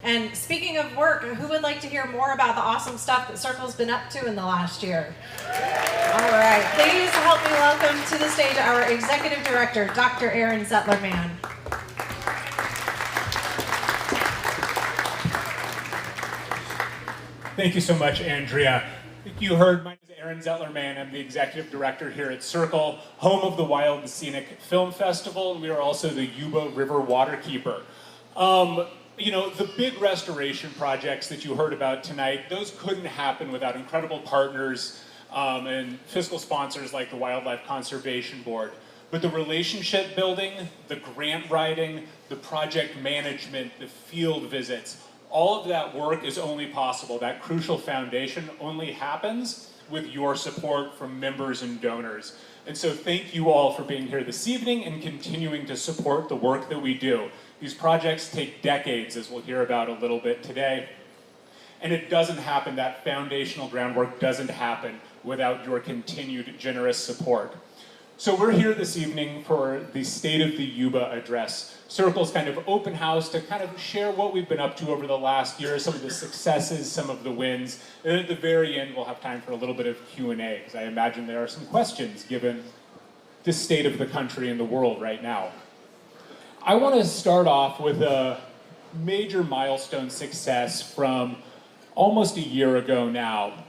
And speaking of work, who would like to hear more about the awesome stuff that SYRCL's been up to in the last year? All right, please help me welcome to the stage our Executive Director, Dr. Aaron-Zettler Mann. Thank you so much, Andrea. You heard my name is Aaron-Zettler Mann. I'm the Executive Director here at SYRCL, home of the Wild and Scenic Film Festival, and we are also the Yuba River Waterkeeper. You know, the big restoration projects that you heard about tonight, those couldn't happen without incredible partners and fiscal sponsors like the Wildlife Conservation Board. But the relationship building, the grant writing, the project management, the field visits, all of that work is only possible. That crucial foundation only happens with your support from members and donors. And so thank you all for being here this evening and continuing to support the work that we do. These projects take decades, as we'll hear about a little bit today. And it doesn't happen, that foundational groundwork doesn't happen without your continued generous support. So we're here this evening for the State of the Yuba address. SYRCL's kind of open house to kind of share what we've been up to over the last year, some of the successes, some of the wins. And at the very end, we'll have time for a little bit of Q&A, because I imagine there are some questions given the state of the country and the world right now. I want to start off with a major milestone success from almost a year ago now,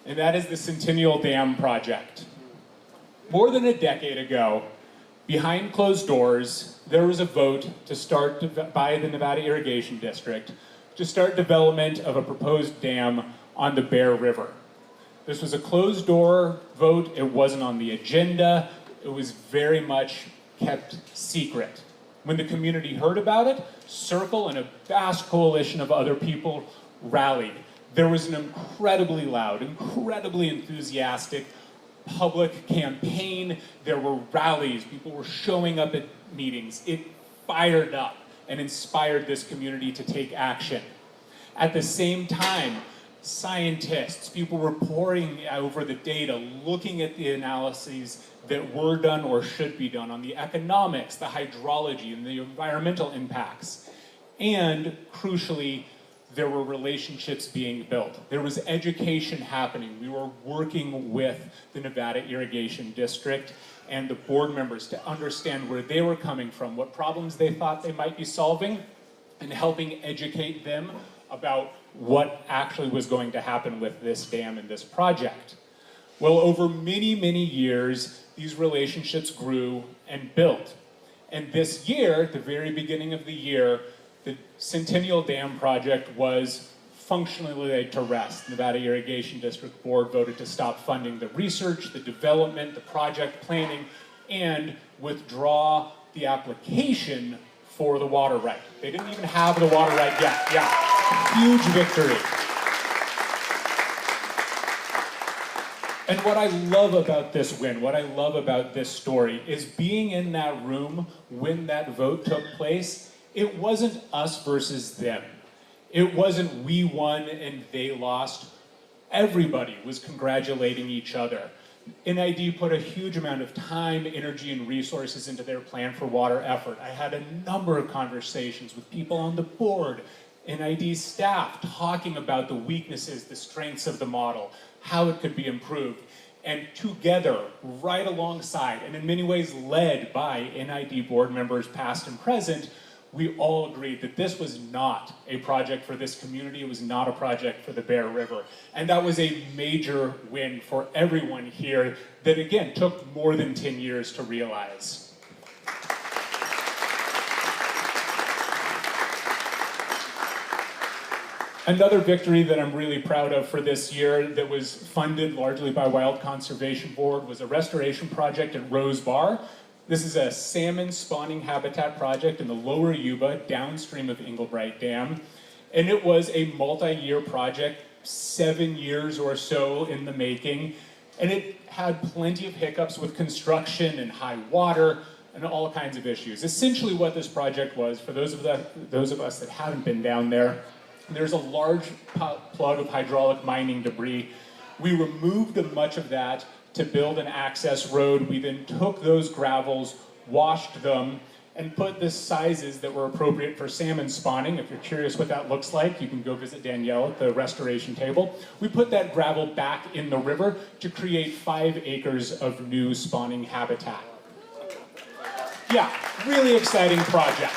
and that is the Centennial Dam project. More than a decade ago, behind closed doors, there was a vote to start by the Nevada Irrigation District to start development of a proposed dam on the Bear River. This was a closed door vote. It wasn't on the agenda. It was very much kept secret. When the community heard about it, SYRCL and a vast coalition of other people rallied. There was an incredibly loud, incredibly enthusiastic public campaign. There were rallies. People were showing up at meetings. It fired up and inspired this community to take action. At the same time, scientists, people were poring over the data, looking at the analyses that were done or should be done on the economics, the hydrology, and the environmental impacts. And crucially, there were relationships being built. There was education happening. We were working with the Nevada Irrigation District and the board members to understand where they were coming from, what problems they thought they might be solving, and helping educate them about what actually was going to happen with this dam and this project. Well, over many, many years, these relationships grew and built. And this year, at the very beginning of the year, the Centennial Dam project was functionally laid to rest. The Nevada Irrigation District Board voted to stop funding the research, the development, the project planning, and withdraw the application for the water right. They didn't even have the water right yet. Yeah, huge victory. And what I love about this win, what I love about this story, is being in that room when that vote took place. It wasn't us versus them. It wasn't we won and they lost. Everybody was congratulating each other. NID put a huge amount of time, energy, and resources into their plan for water effort. I had a number of conversations with people on the board, NID staff, talking about the weaknesses, the strengths of the model, how it could be improved. And together, right alongside, and in many ways led by NID board members past and present, we all agreed that this was not a project for this community. It was not a project for the Bear River. And that was a major win for everyone here that, again, took more than 10 years to realize. Another victory that I'm really proud of for this year that was funded largely by Wild Conservation Board was a restoration project at Rose Bar. This is a salmon spawning habitat project in the lower Yuba, downstream of Englebright Dam. And it was a multi-year project, 7 years or so in the making. And it had plenty of hiccups with construction and high water and all kinds of issues. Essentially what this project was, for those of us that haven't been down there, there's a large plug of hydraulic mining debris. We removed much of that to build an access road. We then took those gravels, washed them, and put the sizes that were appropriate for salmon spawning. If you're curious what that looks like, you can go visit Danielle at the restoration table. We put that gravel back in the river to create 5 acres of new spawning habitat. Yeah, really exciting project.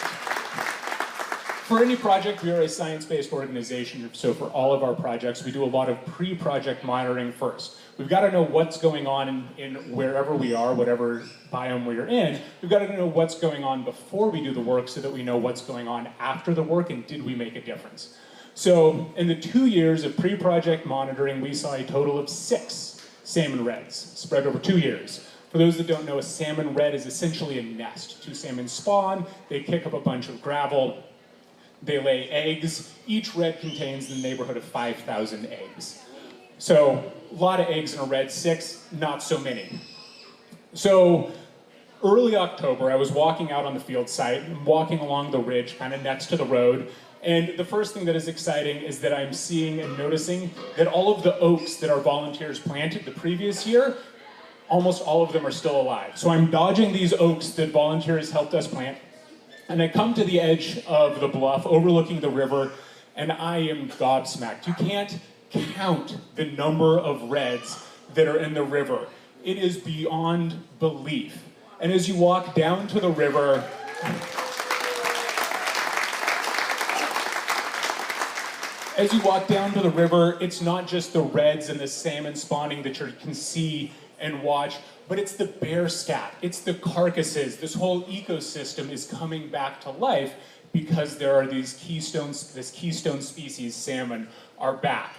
For any project, we are a science-based organization, so for all of our projects, we do a lot of pre-project monitoring first. We've got to know what's going on in wherever we are, whatever biome we're in. We've got to know what's going on before we do the work so that we know what's going on after the work and did we make a difference. So in the 2 years of pre-project monitoring, we saw a total of 6 salmon reds spread over 2 years. For those that don't know, a salmon red is essentially a nest. 2 salmon spawn, they kick up a bunch of gravel, they lay eggs. Each red contains in the neighborhood of 5,000 eggs. So a lot of eggs in a red, 6, not so many. So early October, I was walking out on the field site, walking along the ridge, kind of next to the road, and the first thing that is exciting is that I'm seeing and noticing that all of the oaks that our volunteers planted the previous year, almost all of them are still alive. So I'm dodging these oaks that volunteers helped us plant, and I come to the edge of the bluff overlooking the river, and I am gobsmacked. You can't count the number of reds that are in the river. It is beyond belief. And as you walk down to the river, it's not just the reds and the salmon spawning that you can see and watch, but it's the bear scat, it's the carcasses. This whole ecosystem is coming back to life because there are these keystone species, salmon, are back.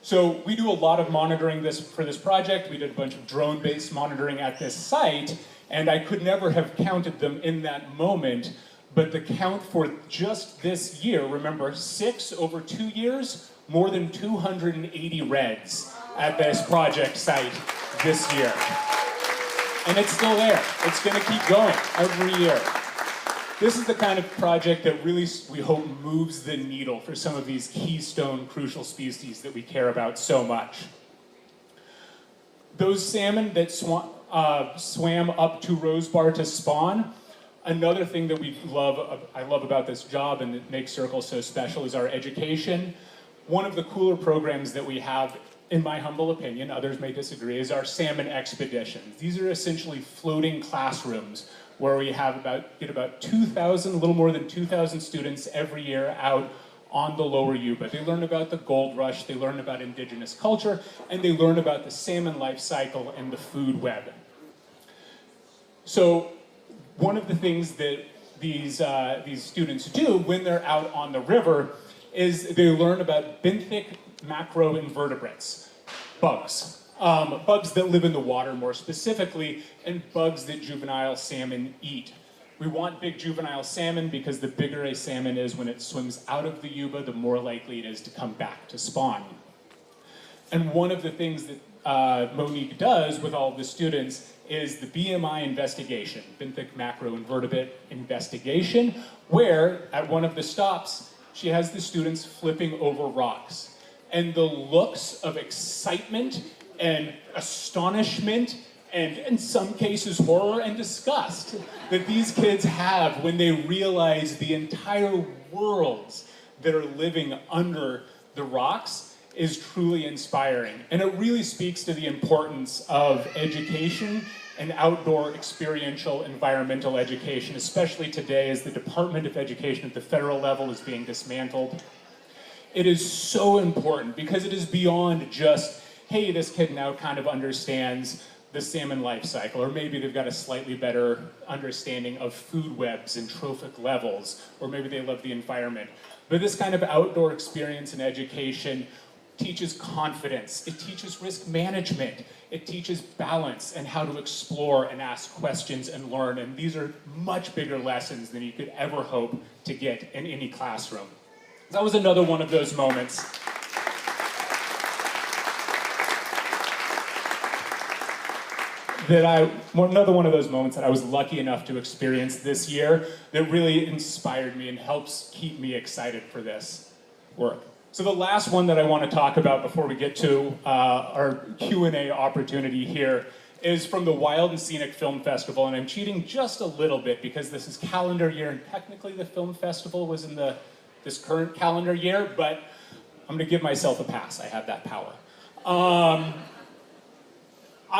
So we do a lot of monitoring for this project. We did a bunch of drone-based monitoring at this site, and I could never have counted them in that moment, but the count for just this year, remember, 6 over 2 years, more than 280 reds at this project site this year. And it's still there. It's going to keep going every year. This is the kind of project that really, we hope, moves the needle for some of these keystone crucial species that we care about so much. Those salmon that swam up to Rosebar to spawn, another thing that I love about this job and that makes SYRCL so special is our education. One of the cooler programs that we have, in my humble opinion, others may disagree, is our salmon expeditions. These are essentially floating classrooms where we get about 2,000, a little more than 2,000 students every year out on the lower Yuba. They learn about the gold rush, they learn about indigenous culture, and they learn about the salmon life cycle and the food web. So one of the things that these students do when they're out on the river is they learn about benthic macroinvertebrates, bugs. Bugs that live in the water more specifically, and bugs that juvenile salmon eat. We want big juvenile salmon because the bigger a salmon is when it swims out of the Yuba, the more likely it is to come back to spawn. And one of the things that Monique does with all of the students is the BMI investigation, benthic macroinvertebrate investigation, where at one of the stops, she has the students flipping over rocks. And the looks of excitement and astonishment, and in some cases horror and disgust, that these kids have when they realize the entire worlds that are living under the rocks is truly inspiring. And it really speaks to the importance of education and outdoor experiential environmental education, especially today as the Department of Education at the federal level is being dismantled. It is so important because it is beyond just, hey, this kid now kind of understands the salmon life cycle, or maybe they've got a slightly better understanding of food webs and trophic levels, or maybe they love the environment. But this kind of outdoor experience and education teaches confidence, it teaches risk management, it teaches balance and how to explore and ask questions and learn, and these are much bigger lessons than you could ever hope to get in any classroom. That was another one of those moments. Another one of those moments that I was lucky enough to experience this year that really inspired me and helps keep me excited for this work. So the last one that I want to talk about before we get to our Q&A opportunity here is from the Wild and Scenic Film Festival, and I'm cheating just a little bit because this is calendar year, and technically the film festival was in this current calendar year, but I'm gonna give myself a pass. I have that power. I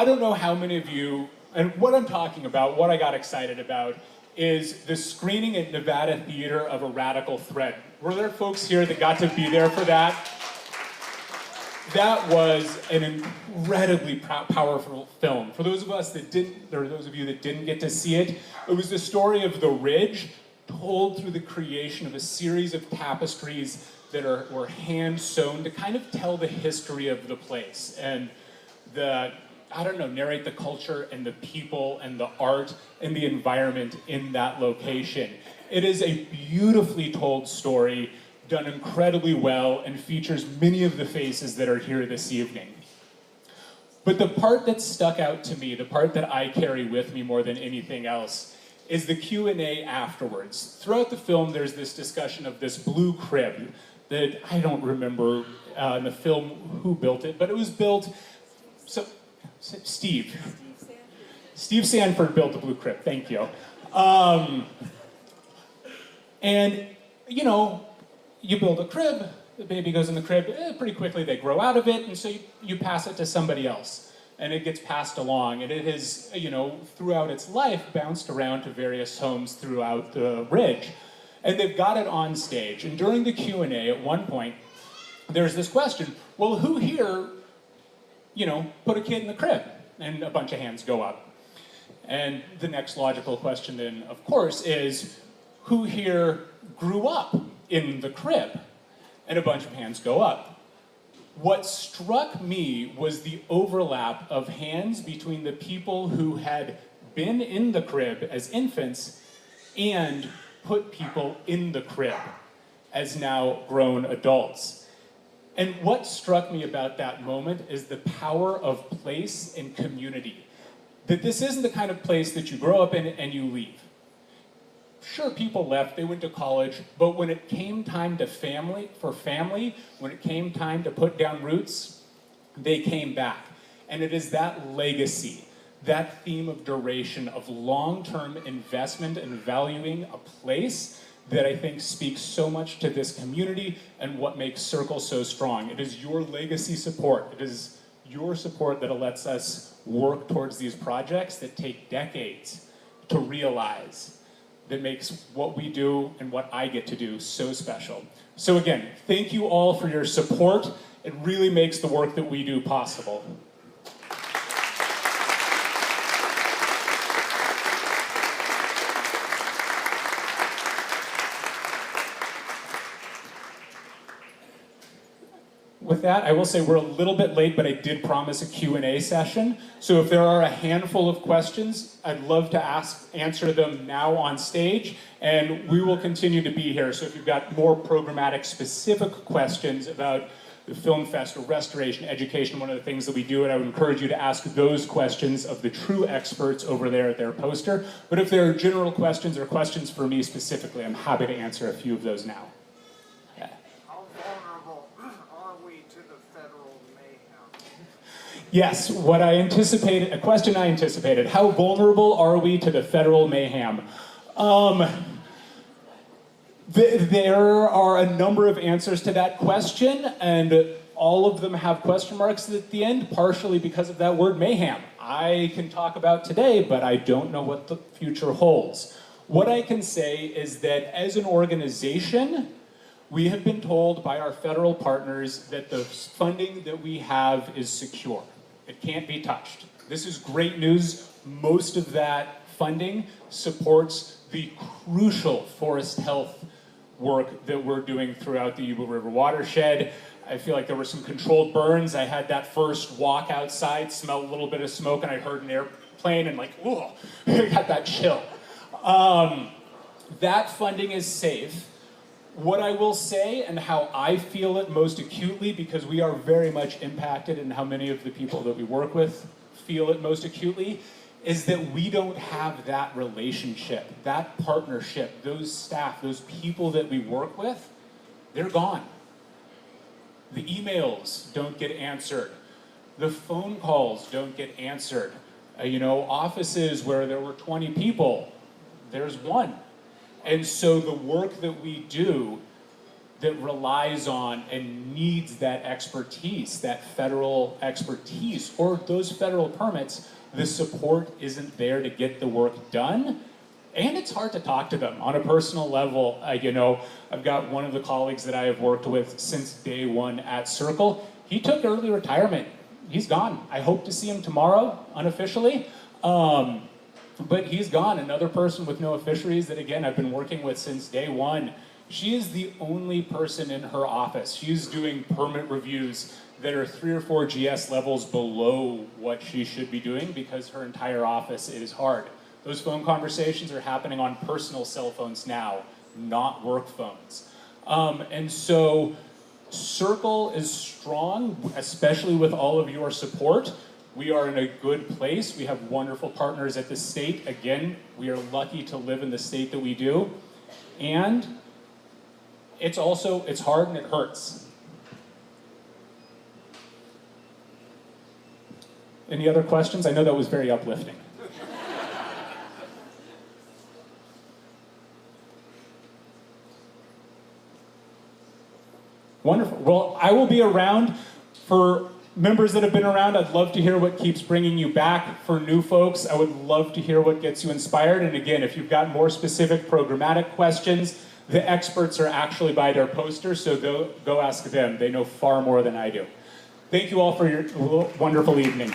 don't know how many of you, and what I'm talking about, what I got excited about, is the screening at Nevada Theater of A Radical Thread. Were there folks here that got to be there for that? That was an incredibly powerful film. For those of us that didn't, or those of you that didn't get to see it, it was the story of the Ridge, told through the creation of a series of tapestries that were hand sewn to kind of tell the history of the place and narrate the culture and the people and the art and the environment in that location. It is a beautifully told story, done incredibly well, and features many of the faces that are here this evening. But the part that stuck out to me, the part that I carry with me more than anything else, is the Q&A afterwards. Throughout the film, there's this discussion of this blue crib that I don't remember in the film who built it, but it was built, Steve Sanford built the blue crib, thank you. And, you build a crib, the baby goes in the crib, pretty quickly they grow out of it, and so you pass it to somebody else. And it gets passed along, and it has, throughout its life, bounced around to various homes throughout the Ridge. And they've got it on stage. And during the Q&A, at one point, there's this question, well, who here, put a kid in the crib? And a bunch of hands go up. And the next logical question then, of course, is who here grew up in the crib? And a bunch of hands go up. What struck me was the overlap of hands between the people who had been in the crib as infants and put people in the crib as now grown adults. And what struck me about that moment is the power of place and community. That this isn't the kind of place that you grow up in and you leave. Sure, people left, they went to college, but when it came time to family, when it came time to put down roots, they came back. And it is that legacy, that theme of duration, of long-term investment and valuing a place that I think speaks so much to this community and what makes SYRCL so strong. It is your legacy support. It is your support that lets us work towards these projects that take decades to realize, that makes what we do and what I get to do so special. So again, thank you all for your support. It really makes the work that we do possible. With that, I will say we're a little bit late, but I did promise a Q&A session. So if there are a handful of questions, I'd love to answer them now on stage, and we will continue to be here. So if you've got more programmatic specific questions about the film fest or restoration, education, one of the things that we do, and I would encourage you to ask those questions of the true experts over there at their poster. But if there are general questions or questions for me specifically, I'm happy to answer a few of those now. Yes, a question I anticipated. How vulnerable are we to the federal mayhem? There are a number of answers to that question, and all of them have question marks at the end, partially because of that word mayhem. I can talk about today, but I don't know what the future holds. What I can say is that as an organization, we have been told by our federal partners that the funding that we have is secure. It can't be touched. This is great news. Most of that funding supports the crucial forest health work that we're doing throughout the Yuba River watershed. I feel like there were some controlled burns. I had that first walk outside, smelled a little bit of smoke, and I heard an airplane, and ooh, I got that chill. That funding is safe. What I will say, and how I feel it most acutely, because we are very much impacted in how many of the people that we work with feel it most acutely, is that we don't have that relationship, that partnership, those staff, those people that we work with, they're gone. The emails don't get answered. The phone calls don't get answered. Offices where there were 20 people, there's one. And so the work that we do that relies on and needs that expertise, that federal expertise, or those federal permits, the support isn't there to get the work done. And it's hard to talk to them on a personal level. I've got one of the colleagues that I have worked with since day one at SYRCL. He took early retirement. He's gone. I hope to see him tomorrow, unofficially. But he's gone. Another person with no fisheries that, again, I've been working with since day one. She is the only person in her office. She's doing permit reviews that are 3 or 4 GS levels below what she should be doing because her entire office is hard. Those phone conversations are happening on personal cell phones now, not work phones. And so SYRCL is strong, especially with all of your support. We are in a good place. We have wonderful partners at the state. Again, we are lucky to live in the state that we do. And it's hard and it hurts. Any other questions? I know that was very uplifting. Wonderful. Well, I will be around. For members that have been around, I'd love to hear what keeps bringing you back. For new folks, I would love to hear what gets you inspired. And again, if you've got more specific programmatic questions, the experts are actually by their poster, so go ask them. They know far more than I do. Thank you all for your wonderful evening.